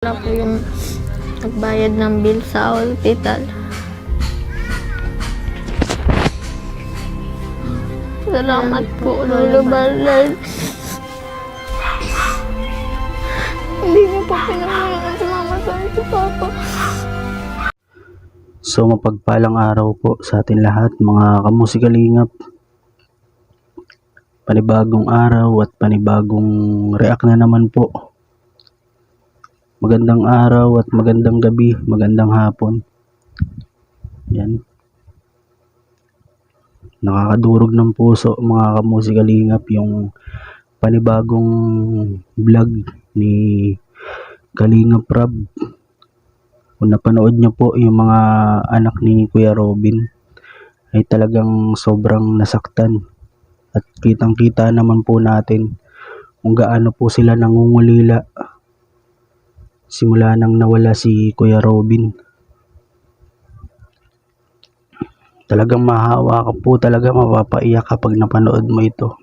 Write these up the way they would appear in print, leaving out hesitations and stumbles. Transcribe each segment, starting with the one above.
Wala po yung nagbayad ng bill sa hospital. Salamat po, Lolo Baldan. Hindi niyo po pinangalan sa mama sa si Papa. So mapagpalang araw po sa atin lahat mga kamusikalingap. Panibagong araw at panibagong react na naman po. Magandang araw at magandang gabi, magandang hapon. Yan. Nakakadurog ng puso mga kamusikalingap yung panibagong vlog ni Kalingap Rab. Kung napanood niyo po yung mga anak ni Kuya Robin ay talagang sobrang nasaktan. At kitang-kita naman po natin kung gaano po sila nangungulila simula nang nawala si Kuya Robin. Talagang mahawa ka po, talaga mapapaiyak kapag napanood mo ito.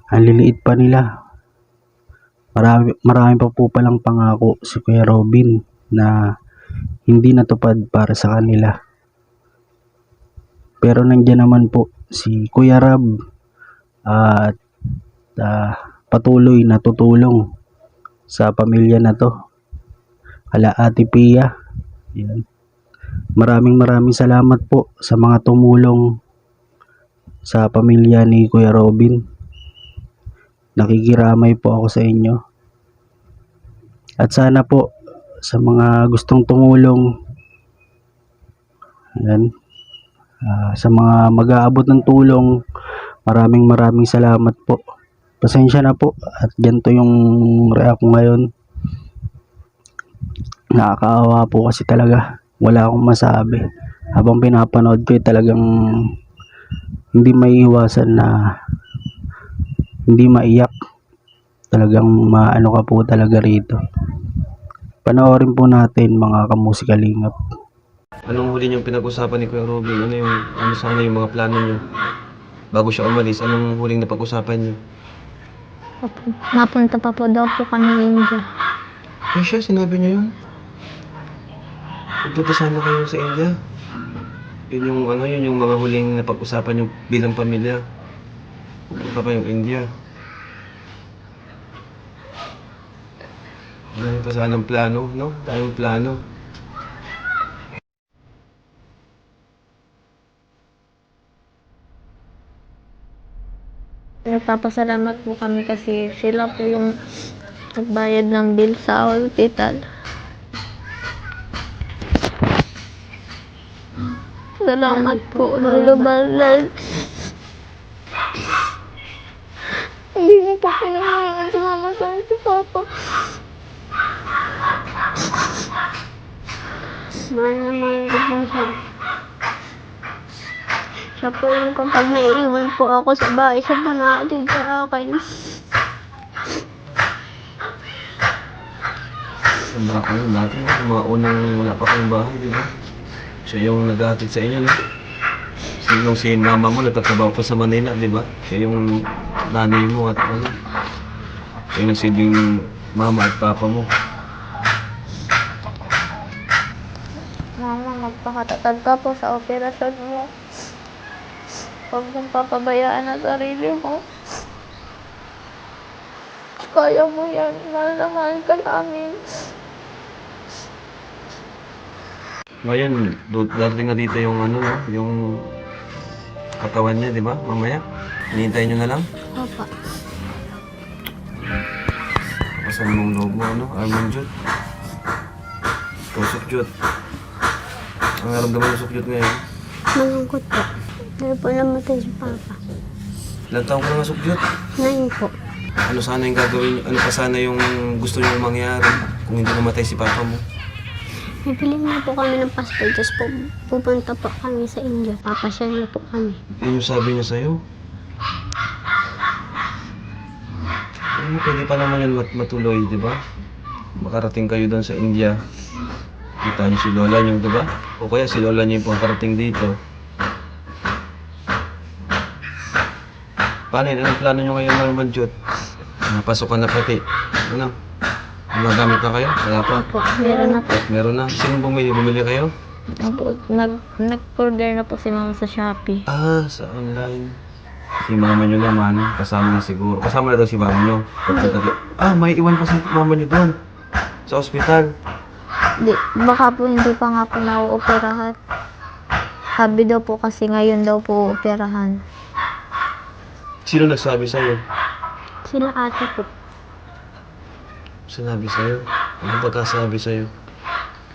Ang liliit pa nila. Marami pa po palang pangako si Kuya Robin na hindi natupad para sa kanila. Pero nandiyan naman po si Kuya Rab at patuloy na tutulong sa pamilya na to. Kala Ate Pia. Yan. Maraming salamat po sa mga tumulong sa pamilya ni Kuya Robin. Nakikiramay po ako sa inyo. At sana po sa mga gustong tumulong, yan, sa mga mag-aabot ng tulong, maraming salamat po. Pasensya na po at ganito yung react ko ngayon. Nakakaawa po kasi talaga. Wala akong masabi. Habang pinapanood ko talagang hindi maiiwasan na hindi maiyak. Talagang maano ka po talaga rito. Panoorin po natin mga kamusikalingap. Anong huli niyong pinag-usapan ni Kuya Robin? Ano sana yung mga plano niyo? Bago siya umalis, anong huling napag-usapan niyo? Mapunta pa po daw po kami India. Ay siya, sinabi niyo yun? Pupunta kayo sa India? Yun yung mga huling napag-usapan niyo bilang pamilya. Pupunta pa yung India. Dahil pa sanang plano, no? Tayong plano. Nagpapasalamat po kami kasi sila po yung nagbayad ng bill sa hospital. Salamat po, Lolo Baldan. Hindi mo po pinangalan sa mama sa si Papa. Mahal ko po siya. Siya po yung kapag naiiwan po ako sa bahay, siya po naatid sa akin. Sandra kayo dati, mga unang wala pa kayong bahay, di ba? Siya yung nag-ahatid sa inyo, no? Si mama mo nagtatrabaho pa sa Manila, di ba? Siya yung nanay mo at ano? Siya yung nagsilbing mama at papa mo. Mama, magpakatatag ka po sa operasyon mo. Huwag mong papabayaan ang sarili mo. Kaya mo yan. Mahal na mahal ka namin. Ngayon, darating na dito yung ano, no? Yung katawan niya, di ba? Mamaya. Hinihintay nyo na lang. Papa. Kapasan mong loob mo, ano? Armand Jud. Tusok Jud. Ang naramdaman ng sukyot ngayon. Malungkot po. Dahil po namatay si Papa. Ilang taong ka na nga sukyot? 9 po. Ano sana yung gagawin, ano pa sana yung gusto nyo mangyari kung hindi namatay si papa mo? Bibili na po kami ng passport. Tapos po, pupunta po kami sa India. Papasyal na po kami. Yun yung sabi niya sa'yo. Pwede pa naman yun matuloy, di ba? Makarating kayo doon sa India. Kita niyo si Lola niyo, di ba? O kaya si Lola niyo yung pangkarating dito. Paano yun? Anong plano niyo ngayon, Armand Jud? Pasok ka na pati. Ano? Nagamit na kayo? Wala pa? Opo, meron na po. Meron na. Sino bumili? Bumili kayo? Opo, nag-order na po si mama sa Shopee. Ah, sa online. Si mama nyo naman, kasama na siguro. Kasama na daw si mama nyo. May iwan pa si mama nyo doon. Sa ospital. Baka po hindi pa nga po nauoperahan. Sabi daw po kasi ngayon daw po operahan. Sino nagsabi sa'yo? Sila ate po. Sinabi sa'yo? Ano pagkasabi sa'yo?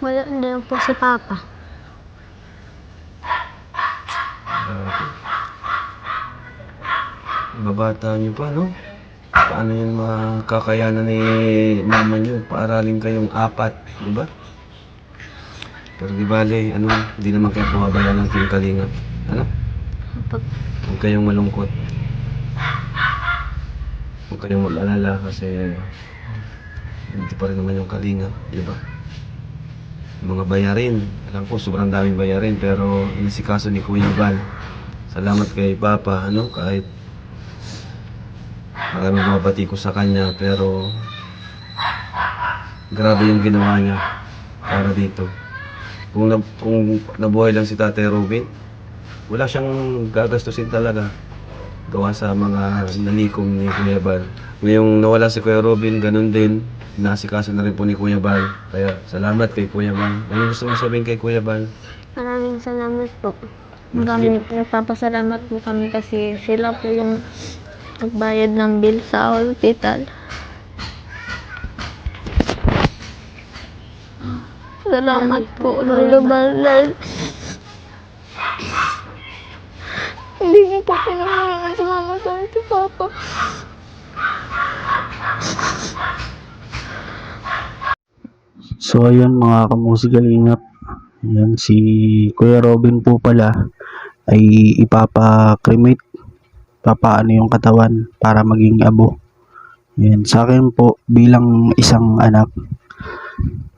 Wala na po si Papa. Babata nyo pa, no? Paano yun makakayanan ni mama nyo? Paaralin kayong 4, di ba? Pero di bale, hindi naman kayo pumabayaan ng Team Kalingap. Huwag kayong malungkot. Huwag kayong mag-alala kasi hindi pa rin naman yung Kalingap, di ba? Mga bayarin, alam ko sobrang daming bayarin pero inisikaso ni Kuya Val. Salamat kay Papa, kahit maraming mabati ko sa kanya pero grabe yung ginawa niya para dito. Kung nabuhay lang si Tatay Robin, wala siyang gagastusin talaga gawa sa mga nanikom ni Kuya Val. Ngayong nawala si Kuya Robin, ganun din, nasikaso na rin po ni Kuya Val. Kaya salamat kay Kuya Val. Ano gusto mo sabihin kay Kuya Val? Maraming salamat po. Nagpapasalamat po kami kasi sila po yung nagbayad ng bill sa hospital. Salamat po, Lolo Balal. Hindi mo po pinangalan si Mama sa si Papa. So ayun mga kamusikalingap, yan si Kuya Robin po pala ay ipapa-cremate, papaano yung katawan para maging abo. Yan, sa akin po bilang isang anak,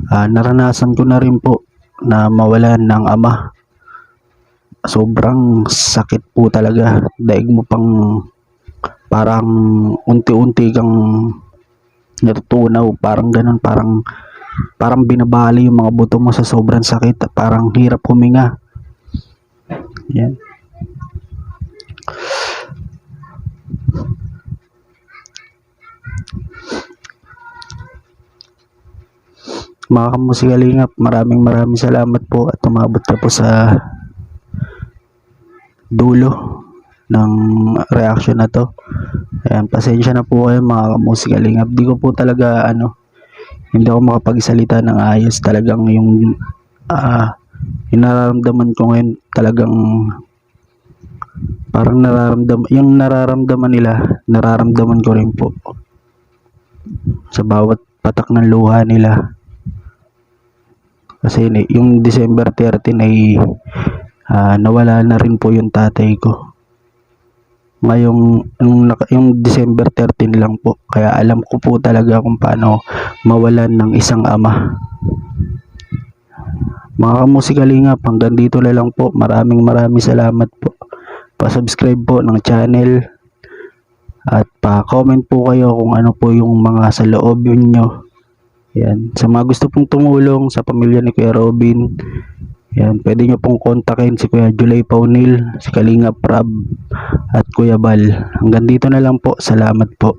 naranasan ko na rin po na mawalan ng ama. Sobrang sakit po talaga, daig mo pang parang unti-unti kang natutunaw, parang ganun, parang binabali yung mga buto mo sa sobrang sakit, parang hirap huminga. Yan. Mga kamusikalingap, maraming salamat po at umabot na po sa dulo ng reaction na to. Ayan, pasensya na po kayo mga kamusikalingap. Di ko po talaga hindi ako makapagsalita ng ayos. Talagang yung nararamdaman ko ngayon, talagang parang yung nararamdaman nila, nararamdaman ko rin po sa bawat patak ng luha nila. Kasi yung December 13 ay nawala na rin po yung tatay ko. Ngayong yung December 13 lang po. Kaya alam ko po talaga kung paano mawalan ng isang ama. Mga kamusikalingap, hanggang dito na lang po. Maraming salamat po. Pa-subscribe po ng channel at pa-comment po kayo kung ano po yung mga sa loob nyo. Yan. Sa mga gusto pong tumulong sa pamilya ni Kuya Robin, yan, pwede nyo pong kontakin si Kuya Julay Paunil, si Kalingap Rab, at Kuya Bal. Hanggang dito na lang po. Salamat po.